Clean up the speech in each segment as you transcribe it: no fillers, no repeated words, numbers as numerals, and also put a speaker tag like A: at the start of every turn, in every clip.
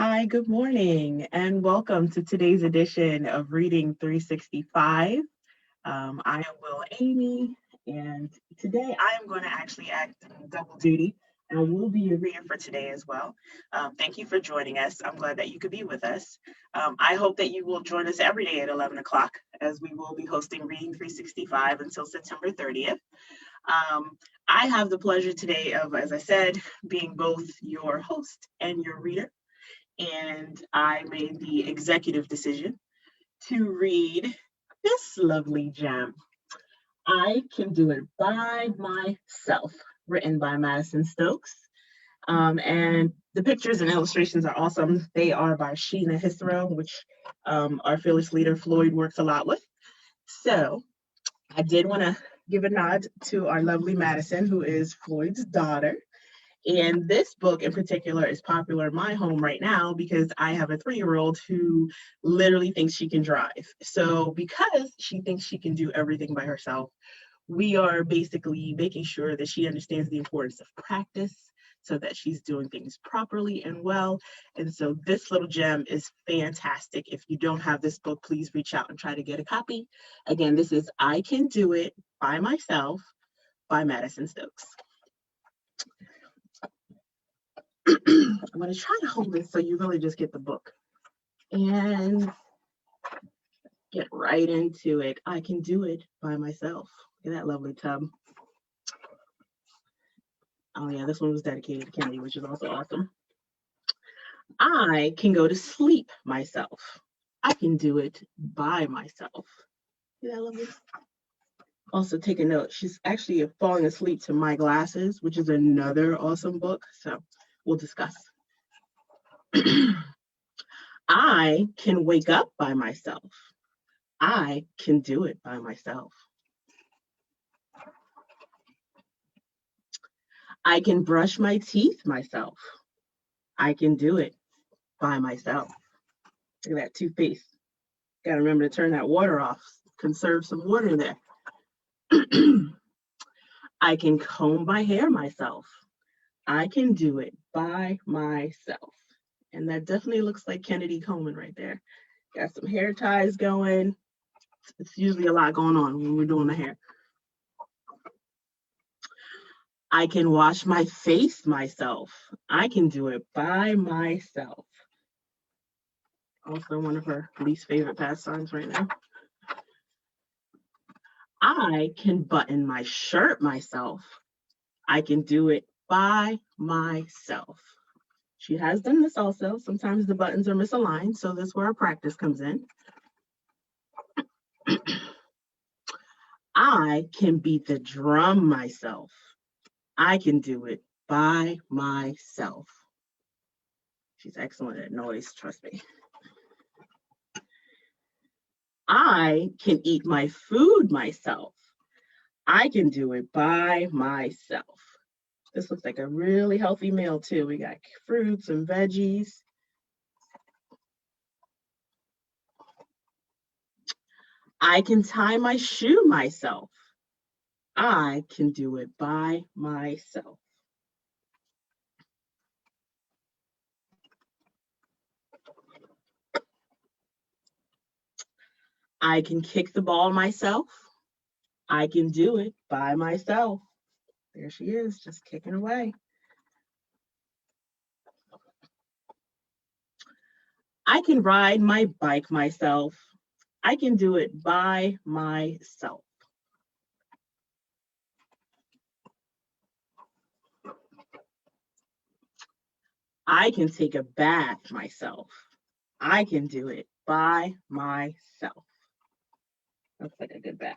A: Hi, good morning, and welcome to today's edition of Reading 365. I am Wil Amy, and today I am going to actually act double duty. I will be your reader for today as well. Thank you for joining us. I'm glad that you could be with us. I hope that you will join us every day at 11 o'clock as we will be hosting Reading 365 until September 30th. Um, I have the pleasure today of, as I said, being both your host and your reader, and I made the executive decision to read this lovely gem. I Can Do It by Myself, written by Madison Stokes. And the pictures and illustrations are awesome. They are by Sheena Hithrow, which our fearless leader Floyd works a lot with. So I did want to give a nod to our lovely Madison, who is Floyd's daughter. And this book in particular is popular in my home right now because I have a 3-year-old who literally thinks she can drive. So, because she thinks she can do everything by herself, we are basically making sure that she understands the importance of practice so that she's doing things properly and well. And so, this little gem is fantastic. If you don't have this book, please reach out and try to get a copy. Again, this is I Can Do It by Myself by Madison Stokes. I'm going to try to hold it so you really just get the book and get right into it. I Can Do It by Myself. Look at that lovely tub. Oh yeah, this one was dedicated to Kennedy, which is also awesome. I can go to sleep myself. I can do it by myself. Isn't that lovely? Also take a note, she's actually falling asleep to My Glasses, which is another awesome book. So we'll discuss. I can wake up by myself. I can do it by myself. I can brush my teeth myself. I can do it by myself. Look at that toothpaste. Got to remember to turn that water off. Conserve some water there. I can comb my hair myself. I can do it by myself. And that definitely looks like Kennedy combing right there. Got some hair ties going. It's usually a lot going on when we're doing the hair. I can wash my face myself. I can do it by myself. Also one of her least favorite pastimes right now. I can button my shirt myself. I can do it by myself. She has done this also. Sometimes the buttons are misaligned, so that's where our practice comes in. I can beat the drum myself. I can do it by myself. She's excellent at noise, trust me. I can eat my food myself. I can do it by myself. This looks like a really healthy meal too. We got fruits and veggies. I can tie my shoe myself. I can do it by myself. I can kick the ball myself. I can do it by myself. There she is, just kicking away. I can ride my bike myself. I can do it by myself. I can take a bath myself. I can do it by myself. Looks like a good bath.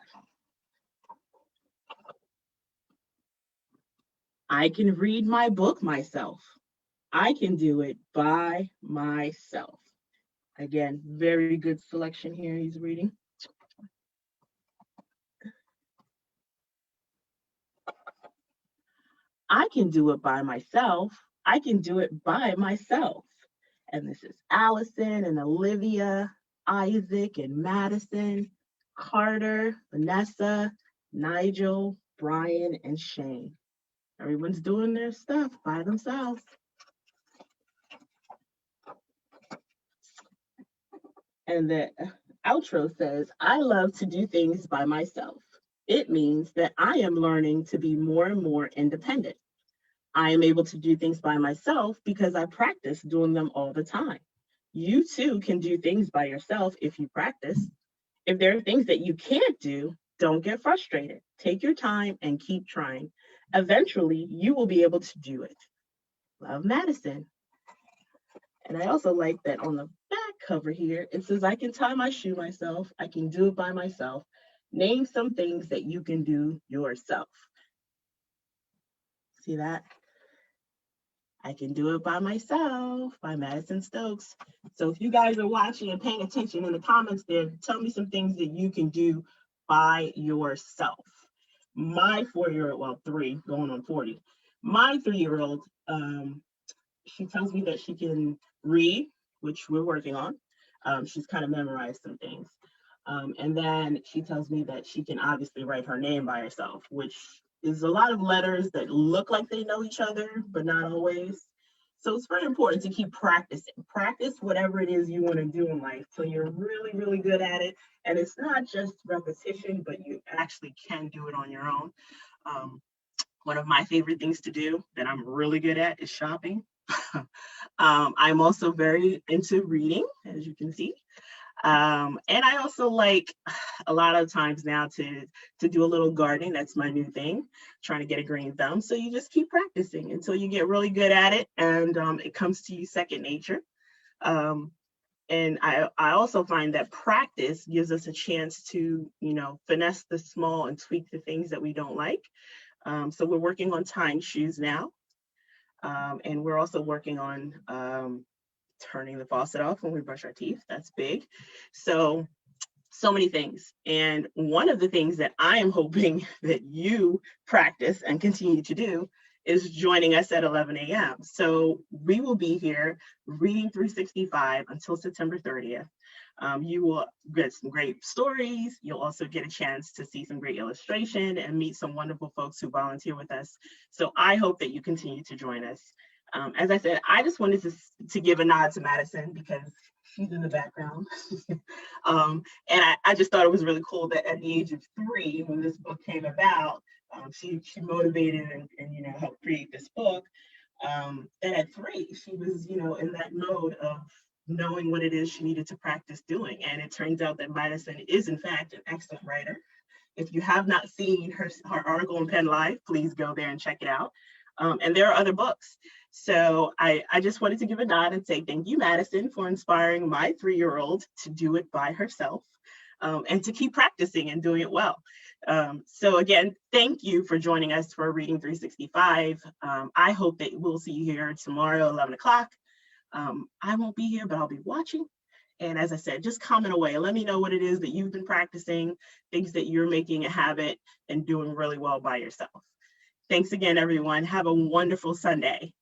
A: I can read my book myself. I can do it by myself. Again, very good selection here he's reading. I can do it by myself. I can do it by myself. And this is Allison and Olivia, Isaac and Madison, Carter, Vanessa, Nigel, Brian, and Shane. Everyone's doing their stuff by themselves. And the outro says, I love to do things by myself. It means that I am learning to be more and more independent. I am able to do things by myself because I practice doing them all the time. You too can do things by yourself if you practice. If there are things that you can't do, don't get frustrated. Take your time and keep trying. Eventually, you will be able to do it. Love, Madison. And I also like that on the back cover here, it says, I can tie my shoe myself. I can do it by myself. Name some things that you can do yourself. See that? I can do it by myself by Madison Stokes. So if you guys are watching and paying attention in the comments there, tell me some things that you can do by yourself. My 4-year-old, well, 3 going on 40, my 3-year-old, she tells me that she can read, which we're working on. She's kind of memorized some things. And then she tells me that she can obviously write her name by herself, which is a lot of letters that look like they know each other, but not always. So it's very important to keep practicing. Practice whatever it is you want to do in life till you're really, really good at it. And it's not just repetition, but you actually can do it on your own. One of my favorite things to do that I'm really good at is shopping. I'm also very into reading, as you can see. And I also like a lot of times now to do a little gardening. That's my new thing, trying to get a green thumb. So you just keep practicing until you get really good at it, and it comes to you second nature. And I also find that practice gives us a chance to, finesse the small and tweak the things that we don't like. So we're working on tying shoes now. And we're also working on turning the faucet off when we brush our teeth. That's big. So many things. And one of the things that I am hoping that you practice and continue to do is joining us at 11 a.m. So we will be here reading 365 until September 30th. You will get some great stories. You'll also get a chance to see some great illustration and meet some wonderful folks who volunteer with us. So I hope that you continue to join us. As I said, I just wanted to give a nod to Madison because she's in the background. And I just thought it was really cool that at the age of 3, when this book came about, she motivated and helped create this book. And at 3, she was, in that mode of knowing what it is she needed to practice doing. And it turns out that Madison is, in fact, an excellent writer. If you have not seen her article in Penn Live, please go there and check it out. And there are other books. So I just wanted to give a nod and say thank you, Madison, for inspiring my 3-year-old to do it by herself and to keep practicing and doing it well. So again, thank you for joining us for Reading 365. I hope that we'll see you here tomorrow, 11 o'clock. I won't be here, but I'll be watching. And as I said, just comment away. Let me know what it is that you've been practicing, things that you're making a habit and doing really well by yourself. Thanks again, everyone. Have a wonderful Sunday.